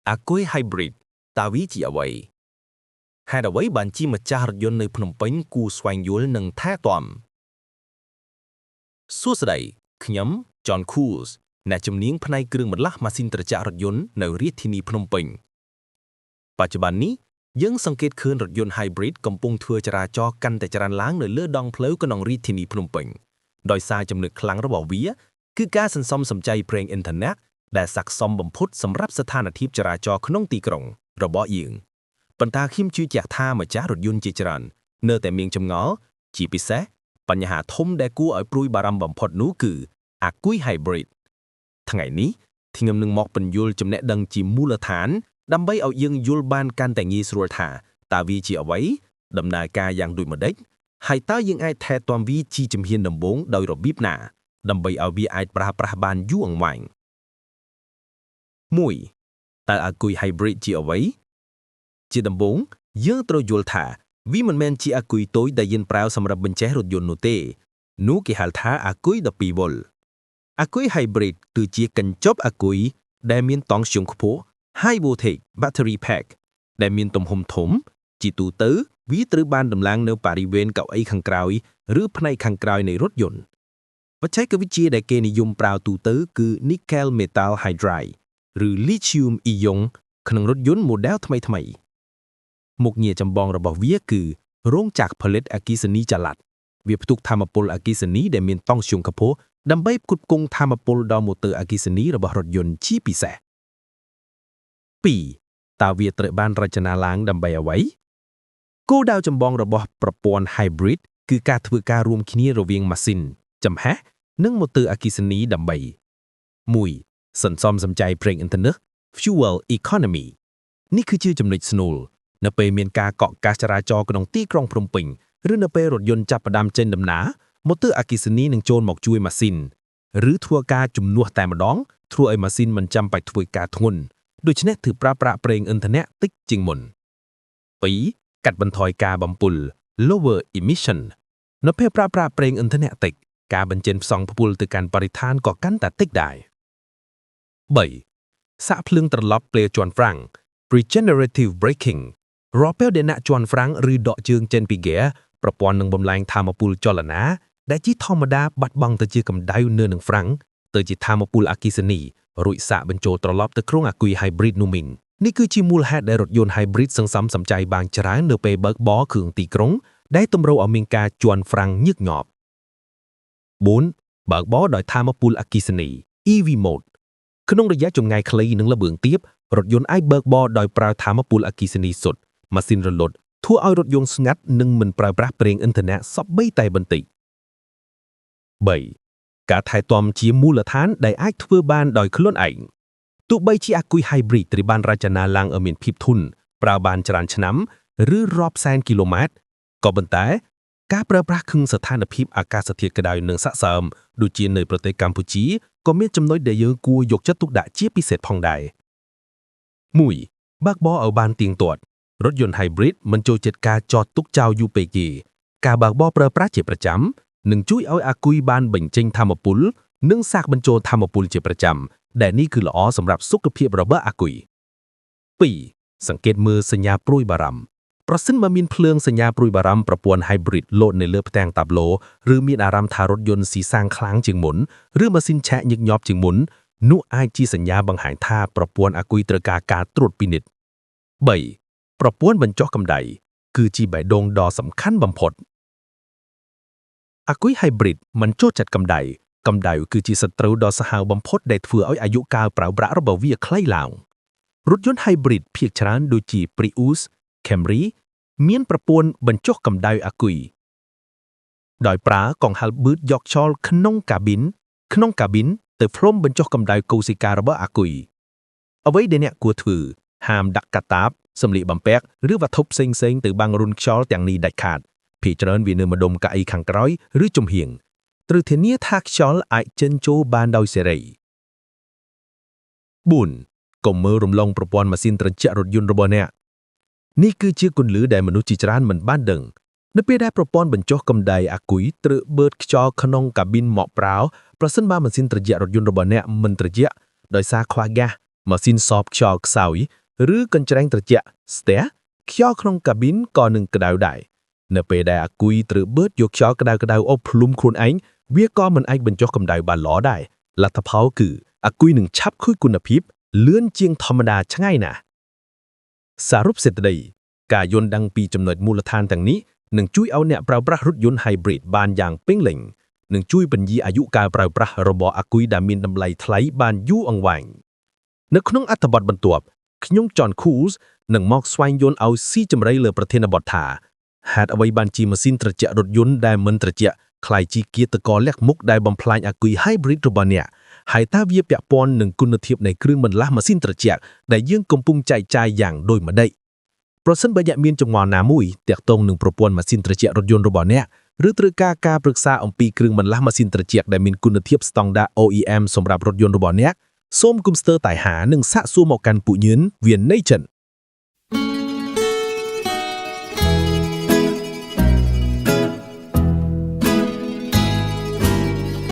អាគុយ hybrid តើវាជាអ្វីហេតុអ្វីបានជាម្ចាស់រថយន្តនៅភ្នំពេញគួរស្វែងយល់និងថែទាំសួស្តីខ្ញុំ John Coos អ្នកជំនាញផ្នែកគ្រឿងបន្លាស់ម៉ាស៊ីនត្រជាក់រថយន្តនៅរាជធានីភ្នំពេញបច្ចុប្បន្ននេះយើងសង្កេតឃើញរថយន្ត hybrid កំពុងធ្វើចរាចរណ៍កាន់តែច្រើនឡើងនៅលើដងផ្លូវក្នុងរាជធានីភ្នំពេញដោយសារចំណុចខ្លាំងរបស់វាគឺការសន្សំសំចៃប្រេងឥន្ធនៈដែលស័ក្តិសមបំផុតសម្រាប់ស្ថានភាពចរាចរណ៍ក្នុងទីក្រុងរបស់យើងប៉ុន្តែខ្ញុំជឿជាក់ថាម្ចាស់រថយន្តជាច្រើននៅតែមានចម្ងល់ជាពិសេសបញ្ហាធំដែលគួរឲ្យព្រួយបារម្ភបំផុតនោះគឺអាគុយ hybrid ថ្ងៃនេះខ្ញុំនឹងមកពន្យល់ចំណេះដឹងជាមូលដ្ឋានដើម្បីឲ្យយើងយល់បានកាន់តែងាយស្រួលថាតើវាជាអ្វីដំណើរការយ៉ាងដូចម្តេចហើយតើយើងអាចថែទាំវាជាជំហានដំបូងដោយរបៀបណាដើម្បីឲ្យវាអាចប្រើប្រាស់បានយូរអង្វែង 1. តើអាគុយ hybrid ជាអ្វីជាដំបូងយើងត្រូវយល់ថាវាមិនមែនជាអាគុយតូចដែលយើងប្រើសម្រាប់បញ្ចេះរថយន្តនោះទេនោះគេហៅថាអាគុយ12វ៉ុលអាគុយ hybrid គឺជាកញ្ចប់អាគុយដែលមានតង់ធ្យូងខ្ពស់ high voltage battery pack ដែលមានទំហំធំជាទូទៅវាត្រូវបានដំឡើងនៅបរិវេណកៅអីខាងក្រោយឬផ្នែកខាងក្រោយនៃរថយន្តបច្ចេកវិទ្យាដែលគេនិយមប្រើទូទៅគឺ nickel metal hydride ឬ lithium ion ក្នុងរថយន្ត model ថ្មីៗមុខងារចម្បងរបស់វាគឺរោងចក្រផលិតអគ្គិសនីចល័តវាផ្ទុកថាមពលអគ្គិសនីដែលមានតង់ធ្យូងខ្ពស់ដើម្បីផ្គត់ផ្គង់ថាមពលដល់ម៉ូទ័រអគ្គិសនីរបស់រថយន្តជាពិសេស 2. តើវាត្រូវបានរចនាឡើងដើម្បីអ្វីគោលដៅចម្បងរបស់ប្រព័ន្ធ hybrid គឺការធ្វើការរួមគ្នារវាងម៉ាស៊ីនចំហាស់និងម៉ូទ័រអគ្គិសនីដើម្បី 1. សន្សំសំចៃប្រេងឥន្ធនៈ fuel economy នេះគឺជាចំណុចស្នូលនៅពេលមានការកកកាសចរាចរណ៍ក្នុងទីក្រុងភ្នំពេញឬនៅពេលរថយន្តចាប់ផ្ដើមចេញដំណើរម៉ូទ័រអគ្គិសនីនឹងចូលមកជួយម៉ាស៊ីនឬធ្វើការជំនួសតែម្ដងធ្វើឲ្យម៉ាស៊ីនមិនចាំបាច់ធ្វើការធ្ងន់ដូច្នេះទើបប្រើប្រាស់ប្រេងឥន្ធនៈតិចជាងមុន 2. កាត់បន្ថយការបំពុល lower emission នៅពេលប្រើប្រាស់ប្រេងឥន្ធនៈតិចការបញ្ចេញផ្សោតផ្ពុលទៅកាន់បរិស្ថានក៏កាន់តែតិចដែរ 3. សាកភ្លើងត្រឡប់ពេលជាន់ហ្វ្រាំង regenerative braking រាល់ពេលដែលអ្នកជាន់ហ្វ្រាំងឬដកជើងចេញពីហ្គែរប្រព័ន្ធនឹងបំលែងថាមពលចលនាដែលជាធម្មតាបាត់បង់ទៅជាកម្ដៅនៅនឹងហ្វ្រាំងទៅជាថាមពលអគ្គិសនីរួចសាកបញ្ចូលត្រឡប់ទៅក្នុងអាគុយ hybrid នោះវិញនេះគឺជាមូលហេតុដែលរថយន្ត hybrid សន្សំសំចៃបានច្រើននៅពេលបើកបរគ្រឿងទីក្រុងដែលតម្រូវឲ្យមានការជាន់ហ្វ្រាំងញឹកញាប់ 4. បើកបរដោយថាមពលអគ្គិសនី EV mode ក្នុងរយៈចម្ងាយខ្លីនិងល្បឿនទាបរថយន្តអាចបើកបរដោយប្រើថាមពលអគ្គិសនីសុទ្ធម៉ាស៊ីនរលត់ធ្វើឲ្យរថយន្តស្ងាត់និងមិនប្រើប្រាស់ប្រេងឥន្ធនៈសូម្បីតែបន្តិច 3. ការថែទាំជាមូលដ្ឋានដែលអាចធ្វើបានដោយខ្លួនឯងទោះបីជាអាគុយ hybrid ត្រូវបានរចនាឡើងឲ្យមានភាពធន់ប្រើបានច្រើនឆ្នាំឬរាប់សែនគីឡូម៉ែត្រក៏ប៉ុន្តែការប្រើប្រាស់ក្នុងស្ថានភាពអាកាសធាតុក្តៅនិងស័ក្តិសមដូចជានៅប្រទេសកម្ពុជាក៏មានចំណុចដែលយើងគួរយកចិត្តទុកដាក់ជាពិសេសផងដែរ 1. បើកបរឲ្យបានទៀងទាត់រថយន្ត hybrid មិនចូលចិត្តការចតទុកចោលយូរពេកទេការបើកបរប្រើប្រាស់ជាប្រចាំនឹងជួយឲ្យអាគុយបានបញ្ចេញថាមពលនិងសាកបញ្ចូលថាមពលជាប្រចាំដែលនេះគឺល្អសម្រាប់សុខភាពរបស់អាគុយ 2. សង្កេតមើលសញ្ញាព្រួយបារម្ភប្រសិនបើមានភ្លើងសញ្ញាព្រួយបារម្ភប្រព័ន្ធ hybrid លោតនៅលើផ្ទាំងតាប្លូឬមានអារម្មណ៍ថារថយន្តស៊ីសាំងខ្លាំងជាងមុនឬម៉ាស៊ីនឆាកញឹកញាប់ជាងមុននោះអាចជាសញ្ញាបង្ហាញថាប្រព័ន្ធអាគុយត្រូវការការត្រួតពិនិត្យ 3. ប្រព័ន្ធបញ្ចុះកម្ដៅគឺជាបេះដូងដ៏សំខាន់បំផុតអាគុយ hybrid មិនចូលចិត្តកម្ដៅគឺជាសត្រូវដ៏សាហាវបំផុតដែលធ្វើឲ្យអាយុកាលប្រើប្រាស់របស់វាខ្លីឡើងរថយន្ត hybrid ភាគច្រើនដូចជា Prius Camry មានប្រព័ន្ធបញ្ចុះកម្ដៅអាគុយដោយប្រើកង្ហារបឺតយកខ្យល់ក្នុងកាប៊ីនទៅផ្លុំបញ្ចុះកម្ដៅកោសិការបស់អាគុយអ្វីដែលអ្នកគួរធ្វើហាមដាក់កាតាបសម្លៀកបំពាក់ឬវត្ថុផ្សេងៗទៅបាំងរុនខ្យល់ទាំងនេះដាច់ខាតភាគច្រើនវានៅម្ដុំកៅអីខាងក្រោយឬចំហៀងត្រូវធានាថាខ្យល់អាចចេញចូលបានដោយសេរី 4. កុំមើលរំលងប្រព័ន្ធម៉ាស៊ីនត្រជាក់រថយន្តរបស់អ្នកនេះគឺជាគន្លឹះដែលមនុស្សជាច្រើនមិនបានដឹងនៅពេលដែលប្រព័ន្ធបញ្ចុះកម្ដៅអាគុយត្រូវបឺតខ្យល់ក្នុងកាប៊ីនមកប្រសិនបើម៉ាស៊ីនត្រជាក់រថយន្តរបស់អ្នកមិនត្រជាក់ដោយសារខ្វះហ្គាស ម៉ាស៊ីនសបខ្យល់ខ្សោយឬកញ្ច្រែងត្រជាក់ stair ខ្យល់ក្នុងកាប៊ីនក៏នឹងក្តៅដែរនៅពេលដែលអាគុយត្រូវបឺតយកខ្យល់ក្តៅៗអបភ្លុំខ្លួនឯងវាក៏មិនអាចបញ្ចុះកម្ដៅបានល្អដែរលទ្ធផលគឺអាគុយនឹងឆាប់ខូចគុណភាពលឿនជាងធម្មតាឆ្ងាយណាស់សរុបសេចក្តីការយល់ដឹងពីចំណុចមូលដ្ឋានទាំងនេះនឹងជួយឲ្យអ្នកប្រើប្រាស់រថយន្ត hybrid បានយ៉ាងពេញលេញនឹងជួយពន្យាអាយុកាលប្រើប្រាស់របស់អាគុយដែលមានតម្លៃថ្លៃបានយូរអង្វែងនៅក្នុងអត្ថបទបន្ទាប់ខ្ញុំ John Coles នឹងមកស្វែងយល់ឲ្យស៊ីជម្រៅលើប្រធានបទថាហេតុអ្វីបានជាម៉ាស៊ីនត្រជាក់រថយន្តដែលមិនត្រជាក់คล้ายជាគាតកលលាក់មុខដែលបំផ្លាញអាគុយ hybrid របស់អ្នកហើយតើវាពាក់ព័ន្ធនឹងគុណភាពនៃគ្រឿងបន្លាស់ម៉ាស៊ីនត្រជាក់ដែលយើងកំពុងចែកចាយយ៉ាងដូចម្ដេចប្រសិនបើអ្នកមានចម្ងល់ណាមួយទាក់ទងនឹងប្រព័ន្ធម៉ាស៊ីនត្រជាក់រថយន្តរបស់អ្នកឬត្រូវការប្រឹក្សាអំពីគ្រឿងបន្លាស់ម៉ាស៊ីនត្រជាក់ដែលមានគុណភាពស្តង់ដារ OEM សម្រាប់រថយន្តរបស់អ្នកសូមកុំស្ទើរតែហានិងសាកសួរមកកាន់ពួកយើង Vian Nation